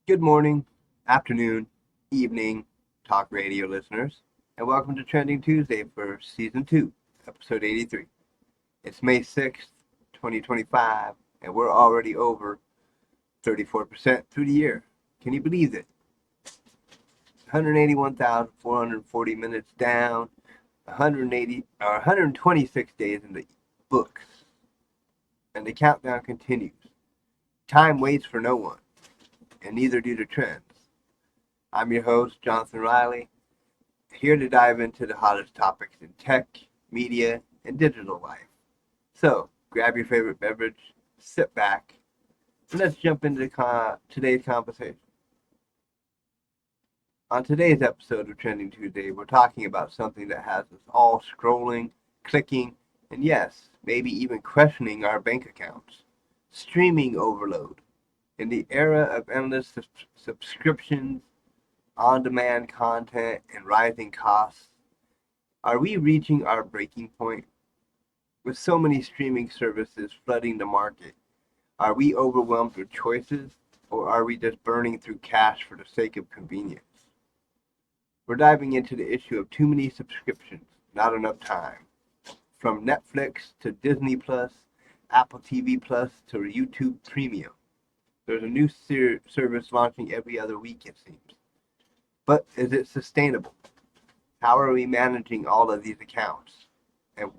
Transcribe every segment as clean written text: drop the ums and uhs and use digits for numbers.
Good morning, afternoon, evening, talk radio listeners, and welcome to Trending Tuesday for Season 2, Episode 83. It's May 6th, 2025, and we're already over 34% through the year. Can you believe it? 181,440 minutes down, 126 days in the books, and the countdown continues. Time waits for no one, and neither do the trends. I'm your host, Jonathan Riley, here to dive into the hottest topics in tech, media, and digital life. So, grab your favorite beverage, sit back, and let's jump into today's conversation. On today's episode of Trending Tuesday, we're talking about something that has us all scrolling, clicking, and yes, maybe even questioning our bank accounts. Streaming overload. In the era of endless subscriptions, on-demand content, and rising costs, are we reaching our breaking point? With so many streaming services flooding the market, are we overwhelmed with choices, or are we just burning through cash for the sake of convenience? We're diving into the issue of too many subscriptions, not enough time. From Netflix to Disney Plus, Apple TV Plus to YouTube Premium. There's a new service launching every other week, it seems. But is it sustainable? How are we managing all of these accounts? And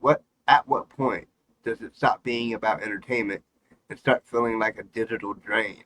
at what point does it stop being about entertainment and start feeling like a digital drain?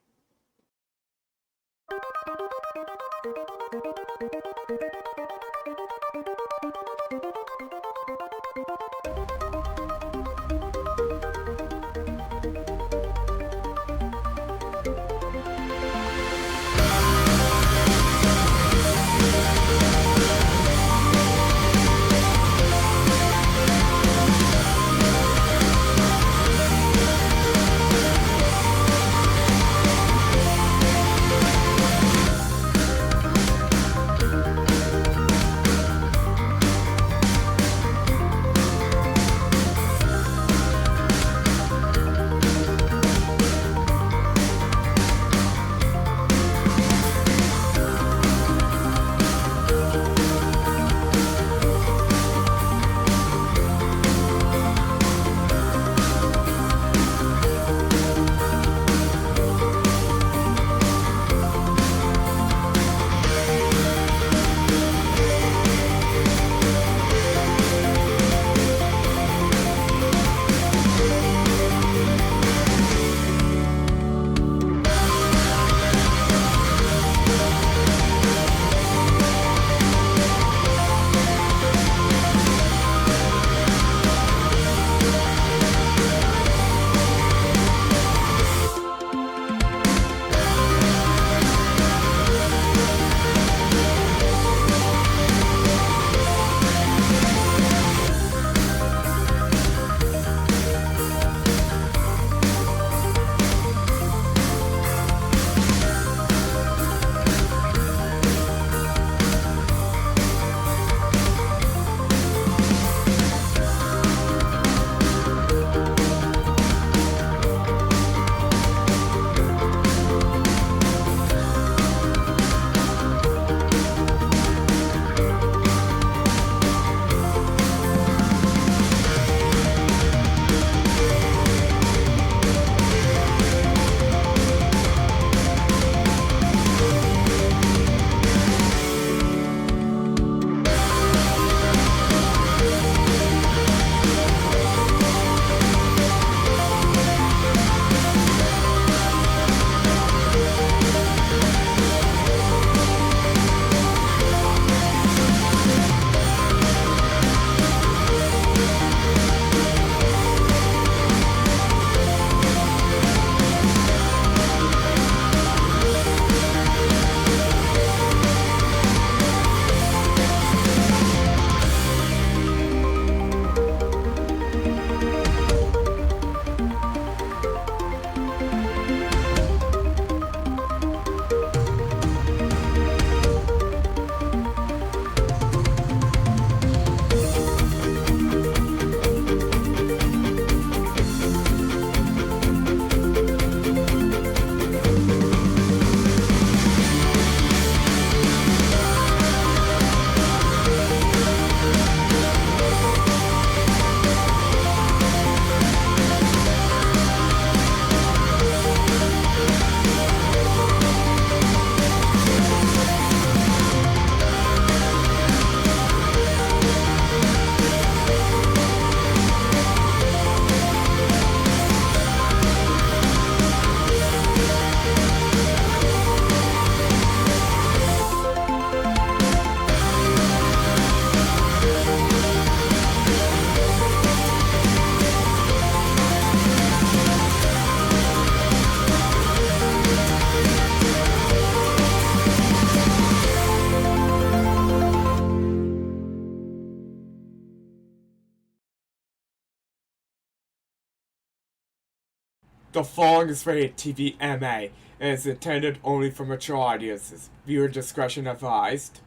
The following is rated TV MA and is intended only for mature audiences. Viewer discretion advised.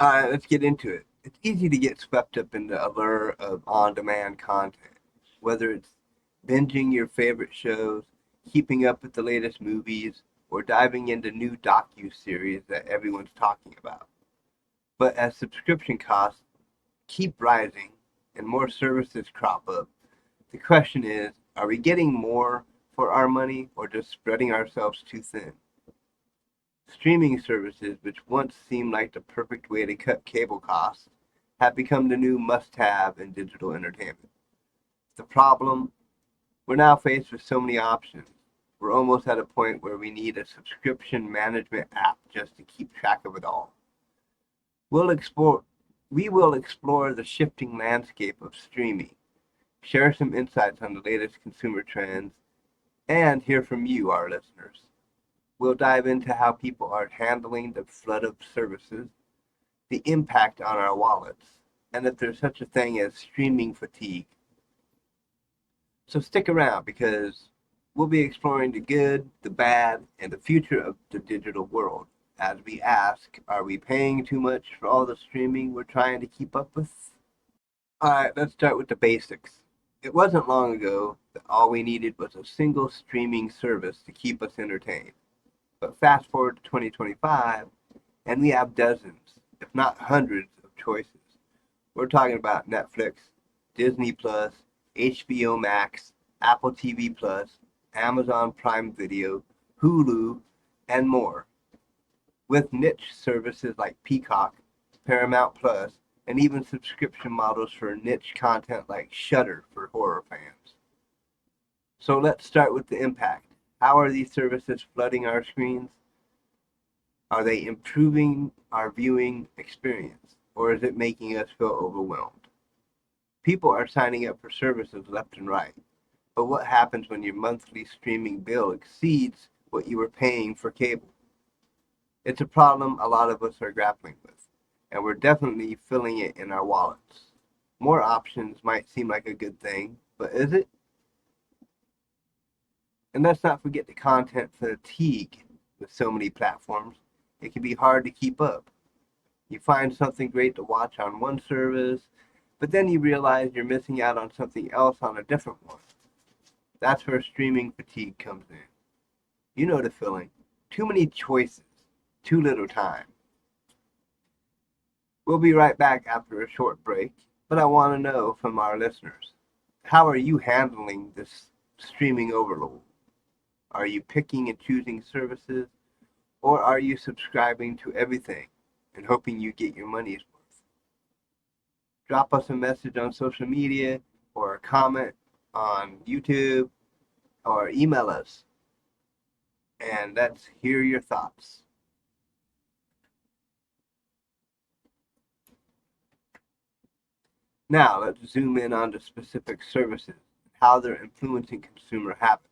All right, let's get into it. It's easy to get swept up in the allure of on-demand content, whether it's binging your favorite shows, keeping up with the latest movies, or diving into new docu-series that everyone's talking about. But as subscription costs keep rising and more services crop up, the question is, are we getting more for our money or just spreading ourselves too thin? Streaming services, which once seemed like the perfect way to cut cable costs, have become the new must-have in digital entertainment. The problem? We're now faced with so many options. We're almost at a point where we need a subscription management app just to keep track of it all. We'll explore we will explore the shifting landscape of streaming, share some insights on the latest consumer trends, and hear from you, our listeners. We'll dive into how people are handling the flood of services, the impact on our wallets, and if there's such a thing as streaming fatigue. So stick around because we'll be exploring the good, the bad, and the future of the digital world as we ask, are we paying too much for all the streaming we're trying to keep up with? Alright, let's start with the basics. It wasn't long ago that all we needed was a single streaming service to keep us entertained. But fast forward to 2025, and we have dozens, if not hundreds, of choices. We're talking about Netflix, Disney Plus, HBO Max, Apple TV Plus, Amazon Prime Video, Hulu, and more, with niche services like Peacock, Paramount Plus, and even subscription models for niche content like Shudder for horror fans. So let's start with the impact. How are these services flooding our screens? Are they improving our viewing experience, or is it making us feel overwhelmed? People are signing up for services left and right, but what happens when your monthly streaming bill exceeds what you were paying for cable? It's a problem a lot of us are grappling with, and we're definitely feeling it in our wallets. More options might seem like a good thing, but is it? And let's not forget the content fatigue with so many platforms. It can be hard to keep up. You find something great to watch on one service, but then you realize you're missing out on something else on a different one. That's where streaming fatigue comes in. You know the feeling. Too many choices, too little time. We'll be right back after a short break, but I want to know from our listeners, how are you handling this streaming overload? Are you picking and choosing services, or are you subscribing to everything and hoping you get your money's worth? Drop us a message on social media or a comment on YouTube or email us and let's hear your thoughts. Now, let's zoom in on the specific services and how they're influencing consumer habits.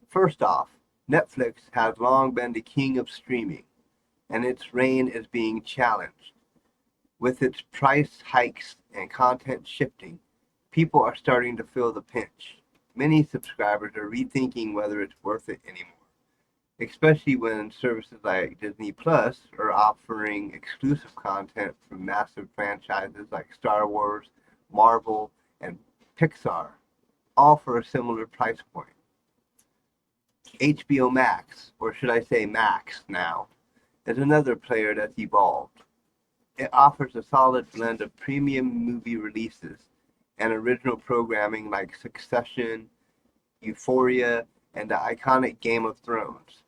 First off, Netflix has long been the king of streaming, and its reign is being challenged. With its price hikes and content shifting, people are starting to feel the pinch. Many subscribers are rethinking whether it's worth it anymore, especially when services like Disney Plus are offering exclusive content from massive franchises like Star Wars, Marvel, and Pixar, all for a similar price point. HBO Max, or should I say Max now, is another player that's evolved. It offers a solid blend of premium movie releases and original programming like Succession, Euphoria, and the iconic Game of Thrones.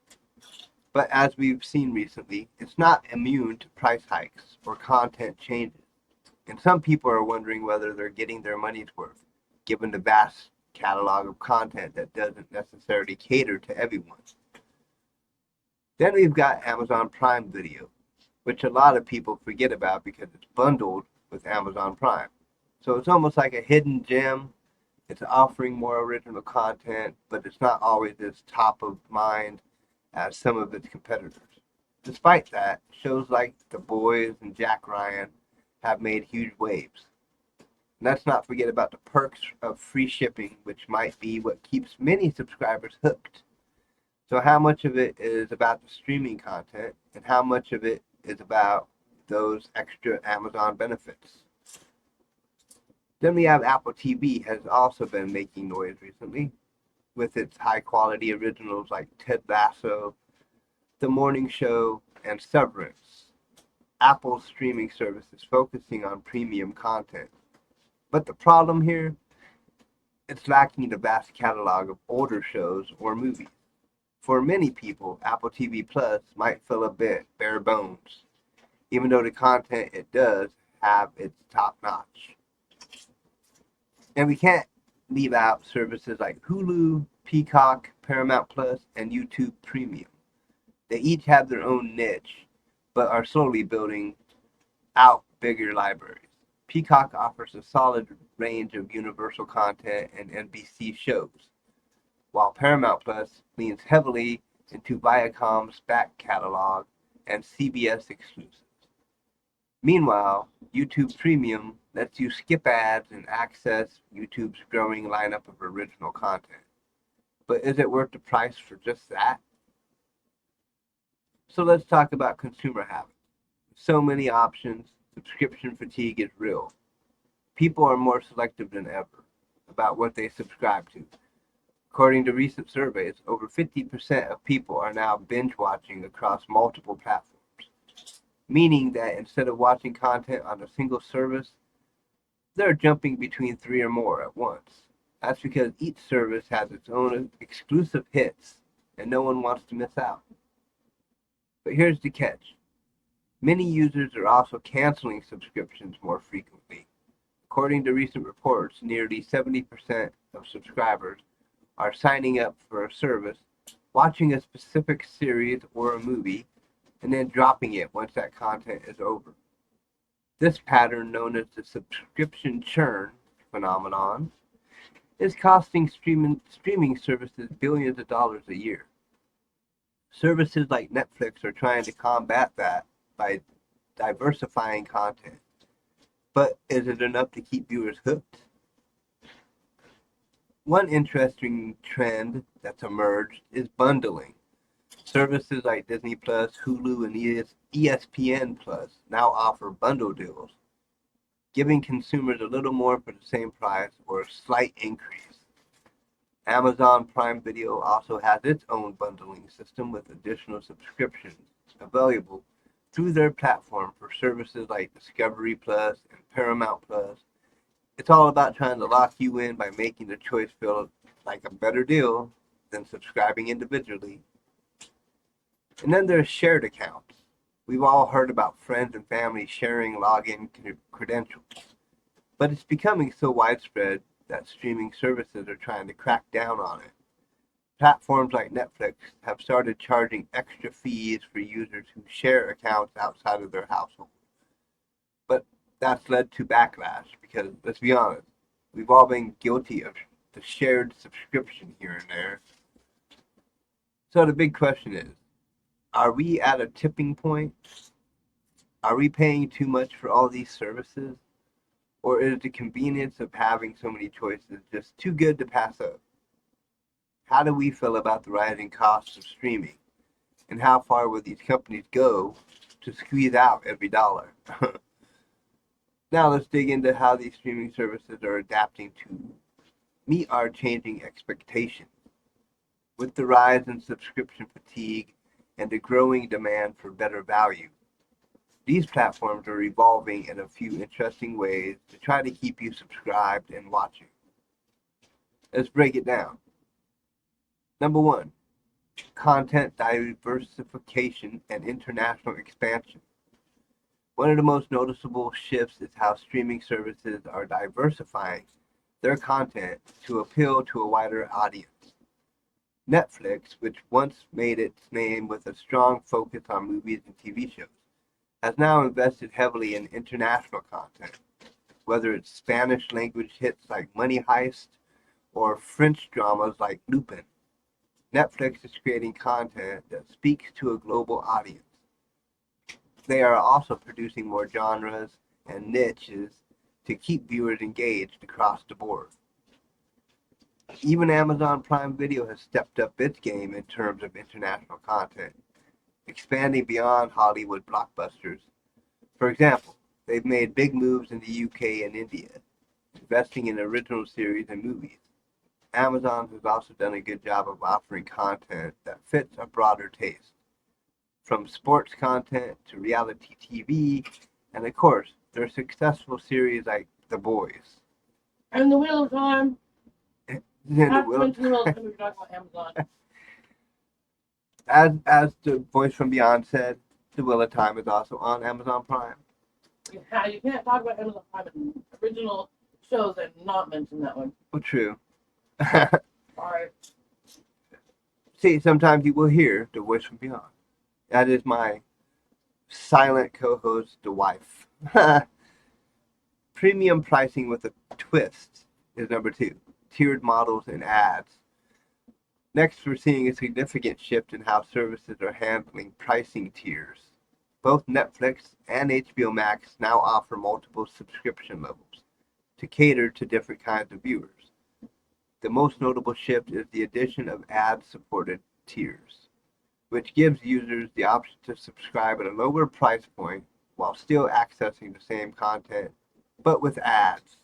But as we've seen recently, it's not immune to price hikes or content changes. And some people are wondering whether they're getting their money's worth, given the vast catalog of content that doesn't necessarily cater to everyone. Then we've got Amazon Prime Video, which a lot of people forget about because it's bundled with Amazon Prime. So it's almost like a hidden gem. It's offering more original content, but it's not always as top of mind. as some of its competitors. Despite that, shows like The Boys and Jack Ryan have made huge waves. And let's not forget about the perks of free shipping, which might be what keeps many subscribers hooked. So, how much of it is about the streaming content, and how much of it is about those extra Amazon benefits? Then we have Apple TV has also been making noise recently with its high quality originals like Ted Lasso, The Morning Show, and Severance. Apple's streaming service is focusing on premium content. But the problem here, it's lacking the vast catalog of older shows or movies. For many people, Apple TV Plus might feel a bit bare bones, even though the content it does have its top notch. And we can't leave out services like Hulu, Peacock, Paramount Plus, and YouTube Premium. They each have their own niche, but are slowly building out bigger libraries. Peacock offers a solid range of Universal content and NBC shows, while Paramount Plus leans heavily into Viacom's back catalog and CBS exclusives. Meanwhile, YouTube Premium lets you skip ads and access YouTube's growing lineup of original content. But is it worth the price for just that? So let's talk about consumer habits. So many options, subscription fatigue is real. People are more selective than ever about what they subscribe to. According to recent surveys, over 50% of people are now binge watching across multiple platforms, meaning that instead of watching content on a single service, they're jumping between three or more at once. That's because each service has its own exclusive hits, and no one wants to miss out. But here's the catch. Many users are also canceling subscriptions more frequently. According to recent reports, nearly 70% of subscribers are signing up for a service, watching a specific series or a movie, and then dropping it once that content is over. This pattern, known as the subscription churn phenomenon, is costing streaming services billions of dollars a year. Services like Netflix are trying to combat that by diversifying content. But is it enough to keep viewers hooked? One interesting trend that's emerged is bundling. Services like Disney Plus, Hulu, and ESPN Plus now offer bundle deals, giving consumers a little more for the same price or a slight increase. Amazon Prime Video also has its own bundling system with additional subscriptions available through their platform for services like Discovery Plus and Paramount Plus. It's all about trying to lock you in by making the choice feel like a better deal than subscribing individually. And then there's shared accounts. We've all heard about friends and family sharing login credentials, but it's becoming so widespread that streaming services are trying to crack down on it. Platforms like Netflix have started charging extra fees for users who share accounts outside of their household. But that's led to backlash because, let's be honest, we've all been guilty of the shared subscription here and there. So the big question is, are we at a tipping point? Are we paying too much for all these services? Or is the convenience of having so many choices just too good to pass up? How do we feel about the rising costs of streaming? And how far will these companies go to squeeze out every dollar? Now let's dig into how these streaming services are adapting to meet our changing expectations. With the rise in subscription fatigue and the growing demand for better value, these platforms are evolving in a few interesting ways to try to keep you subscribed and watching. Let's break it down. Number one, content diversification and international expansion. One of the most noticeable shifts is how streaming services are diversifying their content to appeal to a wider audience. Netflix, which once made its name with a strong focus on movies and TV shows, has now invested heavily in international content, whether it's Spanish language hits like Money Heist or French dramas like Lupin. Netflix is creating content that speaks to a global audience. They are also producing more genres and niches to keep viewers engaged across the board. Even Amazon Prime Video has stepped up its game in terms of international content, expanding beyond Hollywood blockbusters. For example, they've made big moves in the UK and India, investing in original series and movies. Amazon has also done a good job of offering content that fits a broader taste, from sports content to reality TV, and of course, their successful series like The Boys. And the Wheel of Time. Then Have to mention the Wheel of Time if you're talking about Amazon. as the voice from Beyond said, The Wheel of Time is also on Amazon Prime. Yeah, you can't talk about Amazon Prime and original shows and not mention that one. Well, true. Sorry. See, sometimes you will hear the voice from Beyond. That is my silent co-host, the wife. Premium pricing with a twist is number 2. Tiered models and ads. Next, we're seeing a significant shift in how services are handling pricing tiers. Both Netflix and HBO Max now offer multiple subscription levels to cater to different kinds of viewers. The most notable shift is the addition of ad-supported tiers, which gives users the option to subscribe at a lower price point while still accessing the same content, but with ads.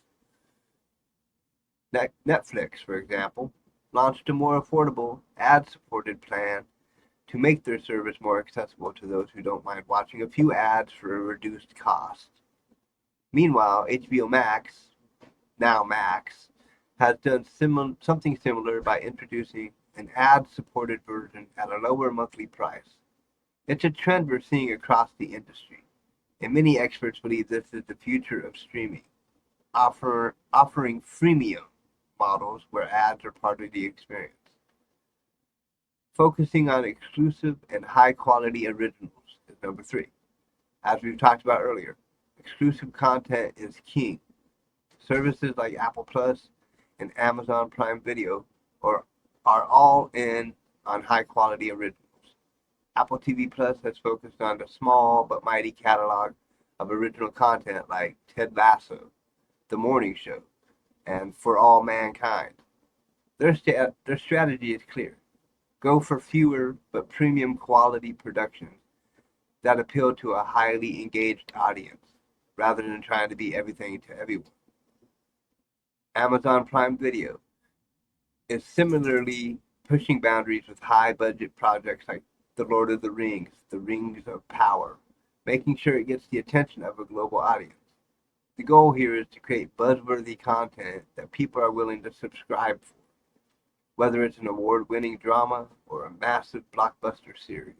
Netflix, for example, launched a more affordable, ad-supported plan to make their service more accessible to those who don't mind watching a few ads for a reduced cost. Meanwhile, HBO Max, now Max, has done something similar by introducing an ad-supported version at a lower monthly price. It's a trend we're seeing across the industry, and many experts believe this is the future of streaming, offering freemium models where ads are part of the experience. Focusing on exclusive and high-quality originals is number 3. As we've talked about earlier, exclusive content is king. Services like Apple Plus and Amazon Prime Video are all in on high-quality originals. Apple TV Plus has focused on the small but mighty catalog of original content like Ted Lasso, The Morning Show, and For All Mankind. Their strategy is clear. Go for fewer but premium quality productions that appeal to a highly engaged audience, rather than trying to be everything to everyone. Amazon Prime Video is similarly pushing boundaries with high budget projects like The Lord of the Rings, The Rings of Power, making sure it gets the attention of a global audience. The goal here is to create buzzworthy content that people are willing to subscribe for, whether it's an award-winning drama or a massive blockbuster series.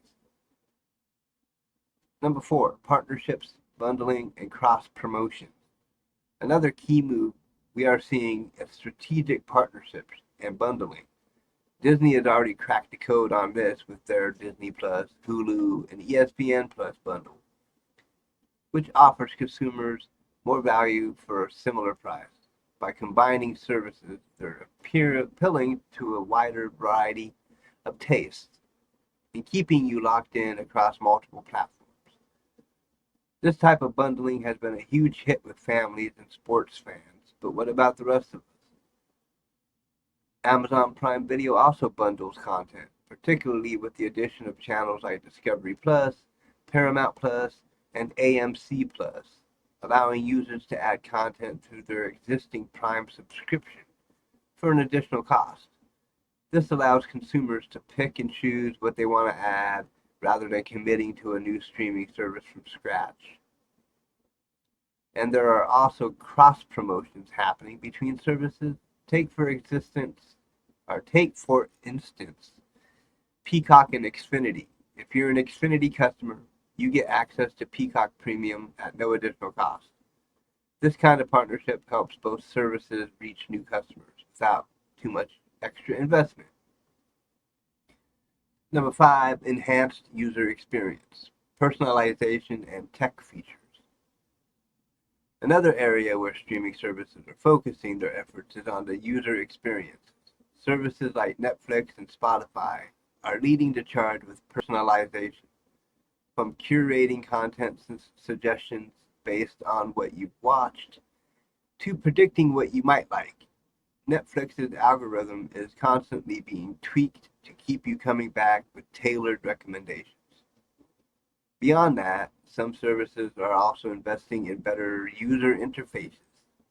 Number 4, partnerships, bundling, and cross-promotion. Another key move we are seeing is strategic partnerships and bundling. Disney has already cracked the code on this with their Disney Plus, Hulu, and ESPN Plus bundle, which offers consumers more value for a similar price. By combining services, they're appealing to a wider variety of tastes and keeping you locked in across multiple platforms. This type of bundling has been a huge hit with families and sports fans, but what about the rest of us? Amazon Prime Video also bundles content, particularly with the addition of channels like Discovery Plus, Paramount Plus, and AMC Plus, allowing users to add content to their existing Prime subscription for an additional cost. This allows consumers to pick and choose what they want to add rather than committing to a new streaming service from scratch. And there are also cross promotions happening between services. Take for instance, Peacock and Xfinity. If you're an Xfinity customer, you get access to Peacock Premium at no additional cost. This kind of partnership helps both services reach new customers without too much extra investment. Number 5, enhanced user experience, personalization, and tech features. Another area where streaming services are focusing their efforts is on the user experience. Services like Netflix and Spotify are leading the charge with personalization, from curating content suggestions based on what you've watched to predicting what you might like. Netflix's algorithm is constantly being tweaked to keep you coming back with tailored recommendations. Beyond that, some services are also investing in better user interfaces,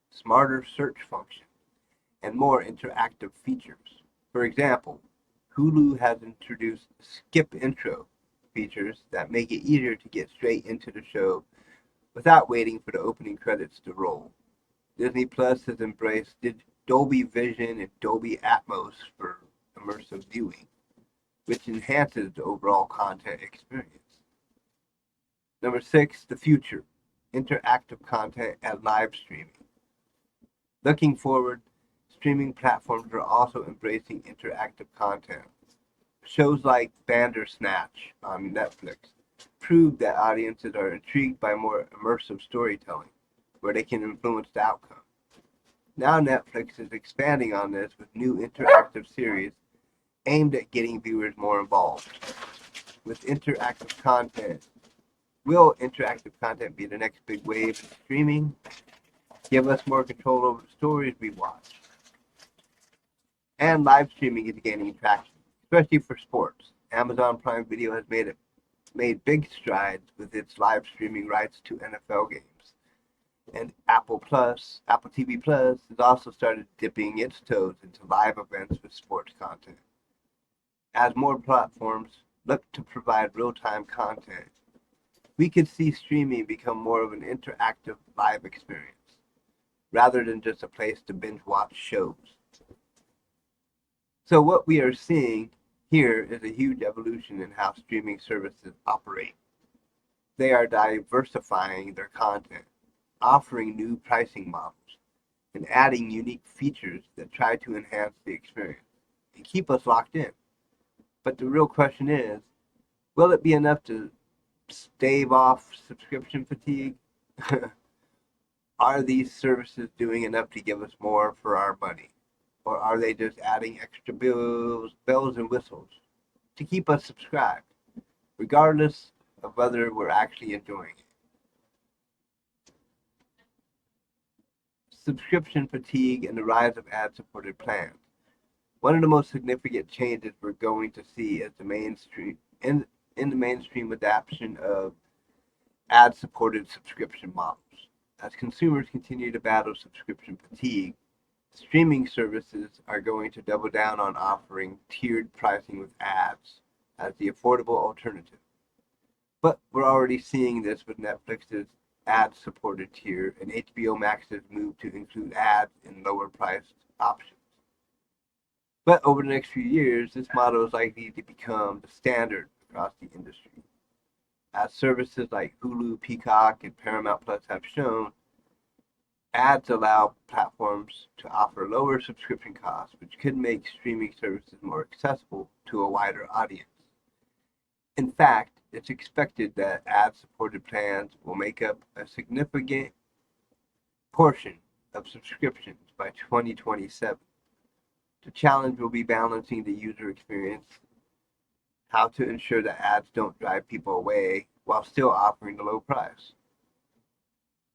smarter search functions, and more interactive features. For example, Hulu has introduced skip intro features that make it easier to get straight into the show without waiting for the opening credits to roll. Disney Plus has embraced Dolby Vision and Dolby Atmos for immersive viewing, which enhances the overall content experience. Number 6, the future, interactive content and live streaming. Looking forward, streaming platforms are also embracing interactive content. Shows like Bandersnatch on Netflix prove that audiences are intrigued by more immersive storytelling, where they can influence the outcome. Now Netflix is expanding on this with new interactive series aimed at getting viewers more involved. With interactive content, will interactive content be the next big wave in streaming? Give us more control over the stories we watch. And live streaming is gaining traction, especially for sports. Amazon Prime Video has made big strides with its live streaming rights to NFL games. And Apple TV Plus, has also started dipping its toes into live events with sports content. As more platforms look to provide real-time content, we could see streaming become more of an interactive live experience, rather than just a place to binge watch shows. So what we are seeing here is a huge evolution in how streaming services operate. They are diversifying their content, offering new pricing models, and adding unique features that try to enhance the experience and keep us locked in. But the real question is, will it be enough to stave off subscription fatigue? Are these services doing enough to give us more for our money? Or are they just adding extra bells and whistles to keep us subscribed, regardless of whether we're actually enjoying it? Subscription fatigue and the rise of ad-supported plans. One of the most significant changes we're going to see is in the mainstream adoption of ad-supported subscription models. As consumers continue to battle subscription fatigue, streaming services are going to double down on offering tiered pricing with ads as the affordable alternative. But we're already seeing this with Netflix's ad-supported tier and HBO Max's move to include ads in lower-priced options. But over the next few years, this model is likely to become the standard across the industry. As services like Hulu, Peacock, and Paramount Plus have shown, ads allow platforms to offer lower subscription costs, which could make streaming services more accessible to a wider audience. In fact, it's expected that ad-supported plans will make up a significant portion of subscriptions by 2027. The challenge will be balancing the user experience, how to ensure that ads don't drive people away while still offering the low price.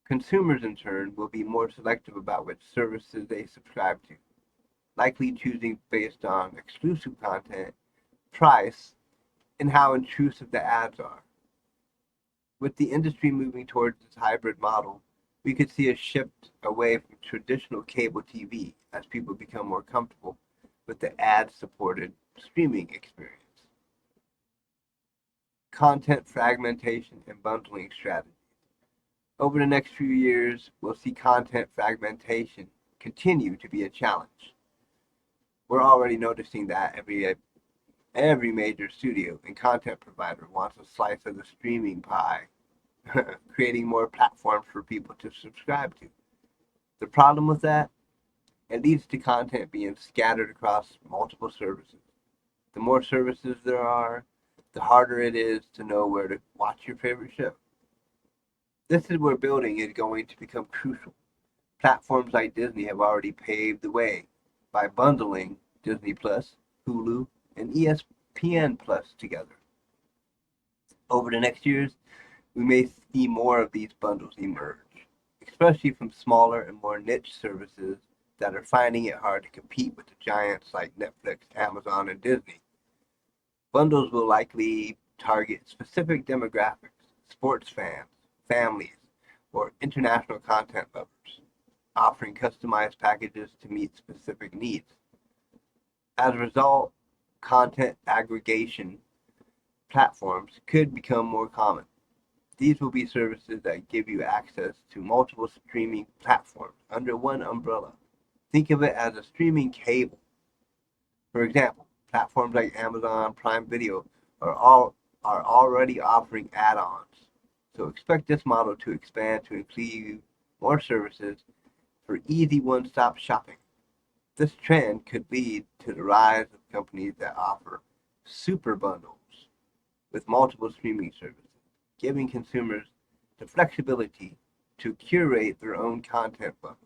Consumers, in turn, will be more selective about which services they subscribe to, likely choosing based on exclusive content, price, and how intrusive the ads are. With the industry moving towards this hybrid model, we could see a shift away from traditional cable TV as people become more comfortable with the ad-supported streaming experience. Content fragmentation and bundling strategies. Over the next few years, we'll see content fragmentation continue to be a challenge. We're already noticing that every major studio and content provider wants a slice of the streaming pie, creating more platforms for people to subscribe to. The problem with that? It leads to content being scattered across multiple services. The more services there are, the harder it is to know where to watch your favorite show. This is where building is going to become crucial. Platforms like Disney have already paved the way by bundling Disney Plus, Hulu, and ESPN Plus together. Over the next years, we may see more of these bundles emerge, especially from smaller and more niche services that are finding it hard to compete with the giants like Netflix, Amazon, and Disney. Bundles will likely target specific demographics, sports fans, families, or international content lovers, offering customized packages to meet specific needs. As a result, content aggregation platforms could become more common. These will be services that give you access to multiple streaming platforms under one umbrella. Think of it as a streaming cable. For example, platforms like Amazon Prime Video are already offering add-ons. So expect this model to expand to include more services for easy one-stop shopping. This trend could lead to the rise of companies that offer super bundles with multiple streaming services, giving consumers the flexibility to curate their own content bundles.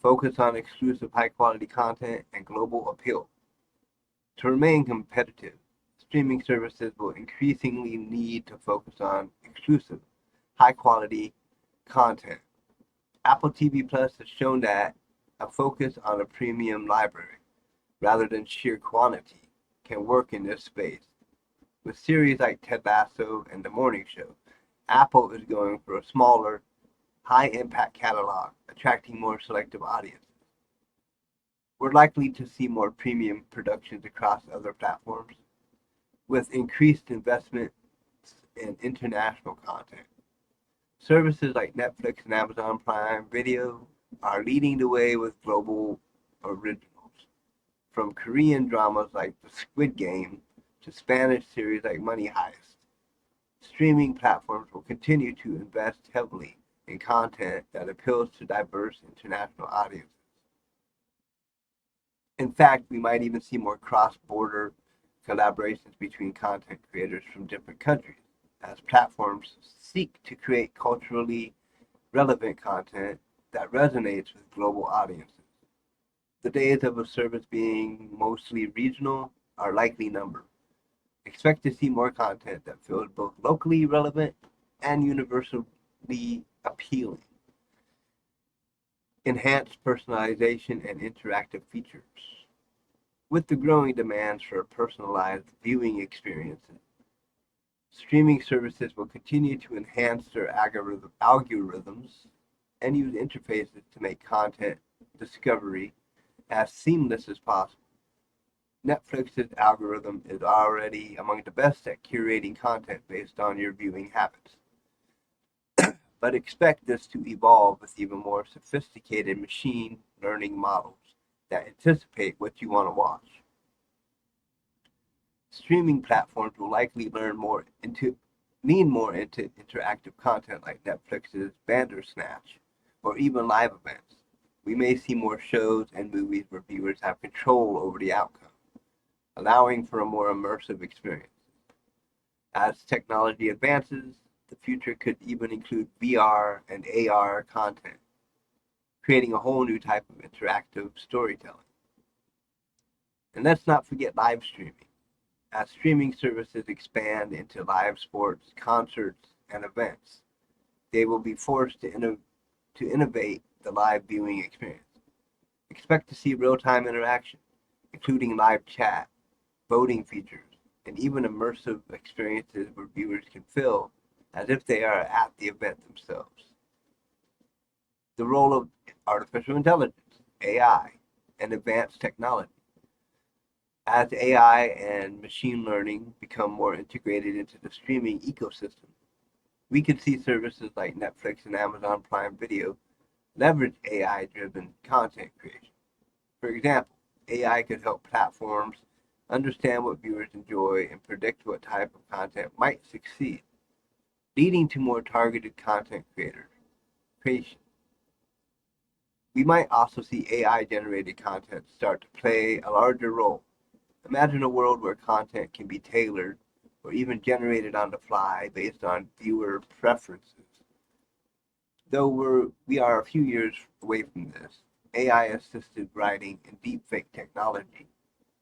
Focus on exclusive high-quality content and global appeal. To remain competitive, streaming services will increasingly need to focus on exclusive, high-quality content. Apple TV Plus has shown that a focus on a premium library, rather than sheer quantity, can work in this space. With series like Ted Lasso and The Morning Show, Apple is going for a smaller, high-impact catalog, attracting more selective audiences. We're likely to see more premium productions across other platforms, with increased investment in international content. Services like Netflix and Amazon Prime Video are leading the way with global originals, from Korean dramas like The Squid Game to Spanish series like Money Heist. Streaming platforms will continue to invest heavily in content that appeals to diverse international audiences. In fact, we might even see more cross-border collaborations between content creators from different countries as platforms seek to create culturally relevant content that resonates with global audiences. The days of a service being mostly regional are likely numbered. Expect to see more content that feels both locally relevant and universally appealing. Enhanced personalization and interactive features. With the growing demands for personalized viewing experiences, streaming services will continue to enhance their algorithms and use interfaces to make content discovery as seamless as possible. Netflix's algorithm is already among the best at curating content based on your viewing habits, but expect this to evolve with even more sophisticated machine learning models that anticipate what you want to watch. Streaming platforms will likely lean more into interactive content like Netflix's Bandersnatch, or even live events. We may see more shows and movies where viewers have control over the outcome, allowing for a more immersive experience. As technology advances, the future could even include VR and AR content, creating a whole new type of interactive storytelling. And let's not forget live streaming. As streaming services expand into live sports, concerts, and events, they will be forced to innovate the live viewing experience. Expect to see real-time interaction, including live chat, voting features, and even immersive experiences where viewers can feel as if they are at the event themselves. The role of artificial intelligence, AI, and advanced technology. As AI and machine learning become more integrated into the streaming ecosystem, we could see services like Netflix and Amazon Prime Video leverage AI-driven content creation. For example, AI could help platforms understand what viewers enjoy and predict what type of content might succeed, leading to more targeted content creation. We might also see AI-generated content start to play a larger role. Imagine a world where content can be tailored or even generated on the fly based on viewer preferences. Though we are a few years away from this, AI-assisted writing, and deepfake technology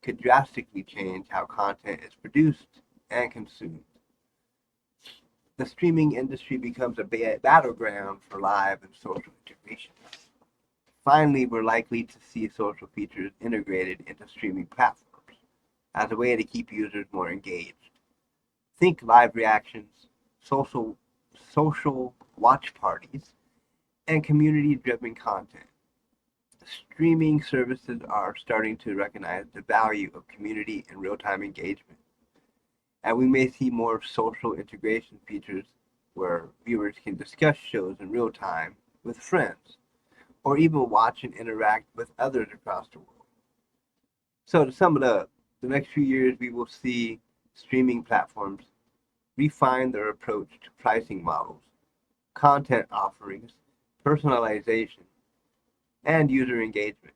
could drastically change how content is produced and consumed. The streaming industry becomes a battleground for live and social integration. Finally, we're likely to see social features integrated into streaming platforms as a way to keep users more engaged. Think live reactions, social social watch parties, and community-driven content. Streaming services are starting to recognize the value of community and real-time engagement, and we may see more social integration features where viewers can discuss shows in real time with friends, or even watch and interact with others across the world. So to sum it up, the next few years we will see streaming platforms refine their approach to pricing models, content offerings, personalization, and user engagement.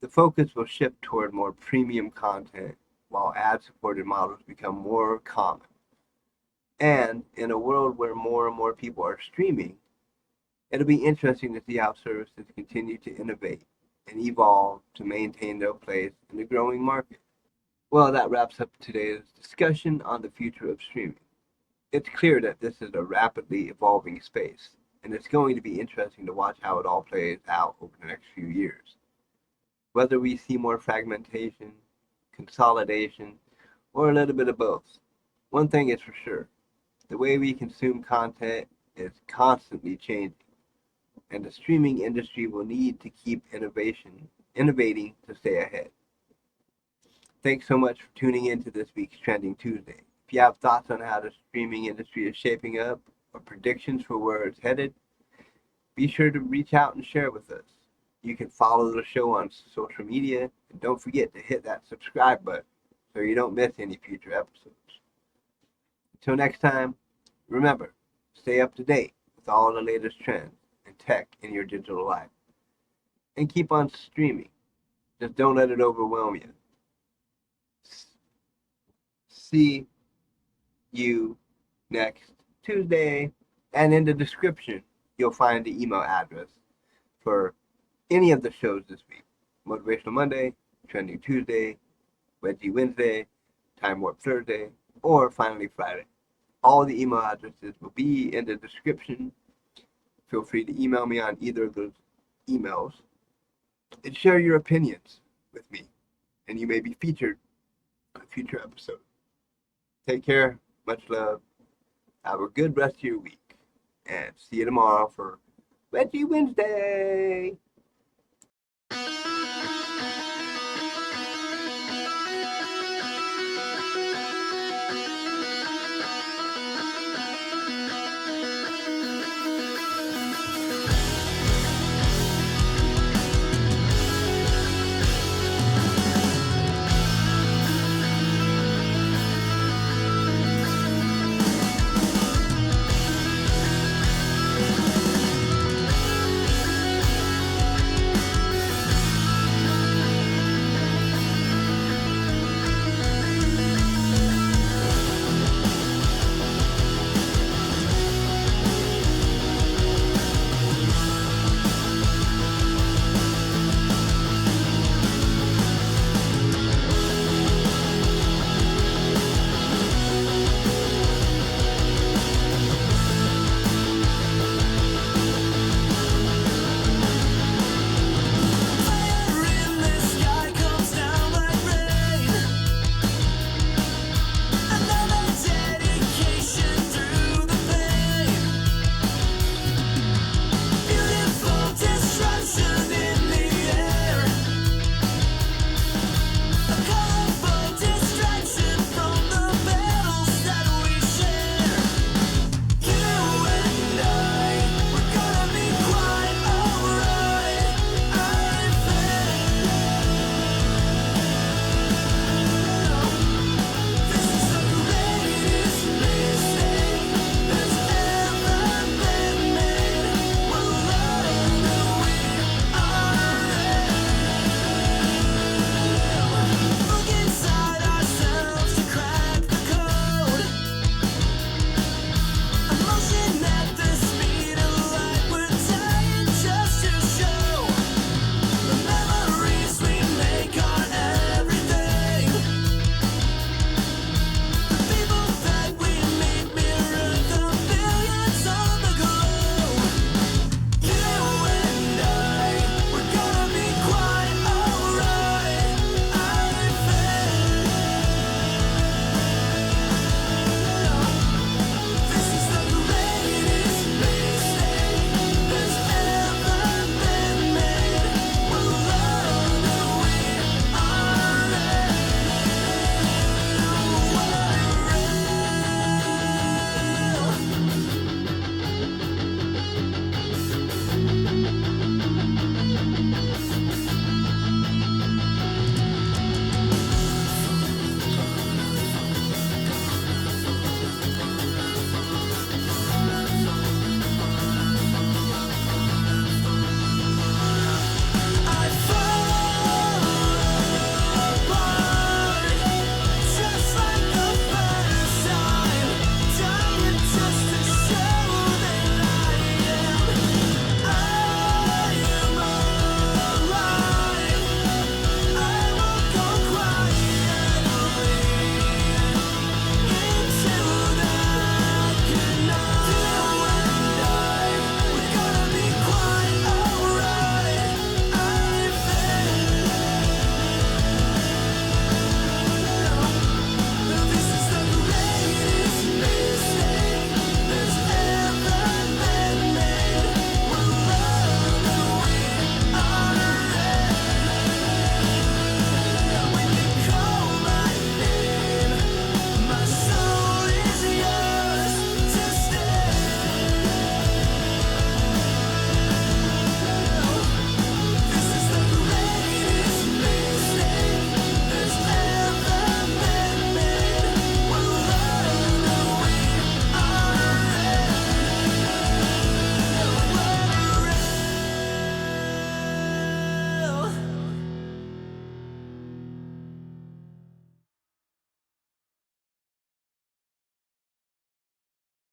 The focus will shift toward more premium content while ad-supported models become more common. And in a world where more and more people are streaming, it'll be interesting to see how services continue to innovate and evolve to maintain their place in the growing market. Well, that wraps up today's discussion on the future of streaming. It's clear that this is a rapidly evolving space, and it's going to be interesting to watch how it all plays out over the next few years. Whether we see more fragmentation, consolidation, or a little bit of both, one thing is for sure, the way we consume content is constantly changing, and the streaming industry will need to keep innovating to stay ahead. Thanks so much for tuning in to this week's Trending Tuesday. If you have thoughts on how the streaming industry is shaping up or predictions for where it's headed, be sure to reach out and share with us. You can follow the show on social media, and don't forget to hit that subscribe button so you don't miss any future episodes. Until next time, remember, stay up to date with all the latest trends and tech in your digital life. And keep on streaming. Just don't let it overwhelm you. See you next Tuesday. And in the description, you'll find the email address for any of the shows this week. Motivational Monday, Trending Tuesday, Wedgie Wednesday, Time Warp Thursday, or finally Friday. All the email addresses will be in the description. Feel free to email me on either of those emails and share your opinions with me, and you may be featured on a future episode. Take care, much love, have a good rest of your week, and see you tomorrow for Wedgie Wednesday.